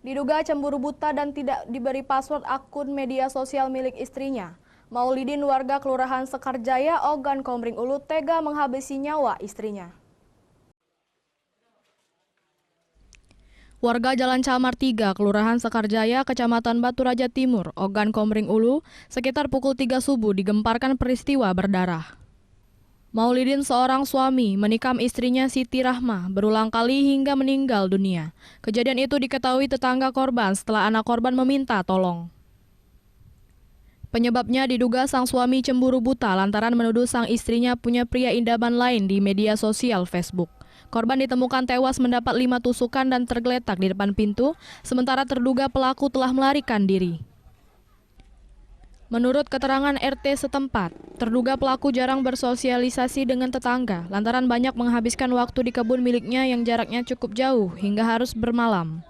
Diduga cemburu buta dan tidak diberi password akun media sosial milik istrinya, Maulidin warga Kelurahan Sekarjaya, Ogan Komering Ulu tega menghabisi nyawa istrinya. Warga Jalan Calmar 3, Kelurahan Sekarjaya, Kecamatan Batu Raja Timur, Ogan Komering Ulu, sekitar pukul 3 subuh digemparkan peristiwa berdarah. Maulidin, seorang suami, menikam istrinya Siti Rahmah berulang kali hingga meninggal dunia. Kejadian itu diketahui tetangga korban setelah anak korban meminta tolong. Penyebabnya diduga sang suami cemburu buta lantaran menuduh sang istrinya punya pria idaman lain di media sosial Facebook. Korban ditemukan tewas mendapat 5 tusukan dan tergeletak di depan pintu, sementara terduga pelaku telah melarikan diri. Menurut keterangan RT setempat, terduga pelaku jarang bersosialisasi dengan tetangga lantaran banyak menghabiskan waktu di kebun miliknya yang jaraknya cukup jauh hingga harus bermalam.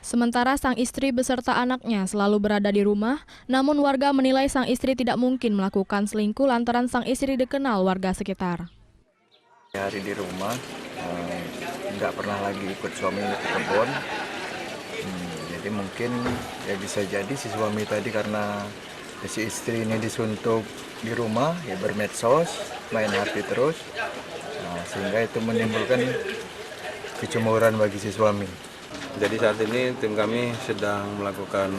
Sementara sang istri beserta anaknya selalu berada di rumah, namun warga menilai sang istri tidak mungkin melakukan selingkuh lantaran sang istri dikenal warga sekitar. Hari di rumah, nggak pernah lagi ikut suami ke kebun. Jadi mungkin ya bisa jadi si suami tadi karena si istri ini disuntuk di rumah ya bermedsos, main HP terus, sehingga itu menimbulkan kecemburuan bagi si suami. Jadi saat ini tim kami sedang melakukan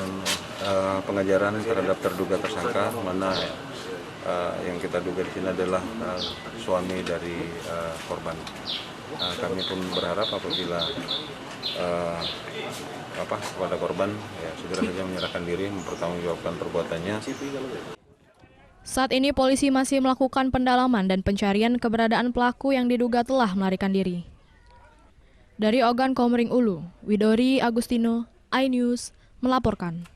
pengejaran terhadap terduga tersangka, mana yang kita duga di sini adalah suami dari korban. Kami pun berharap apabila kepada korban ya segera saja menyerahkan diri, mempertanggungjawabkan perbuatannya. Saat ini polisi masih melakukan pendalaman dan pencarian keberadaan pelaku yang diduga telah melarikan diri. Dari Ogan Komering Ulu, Widori Agustino, iNews melaporkan.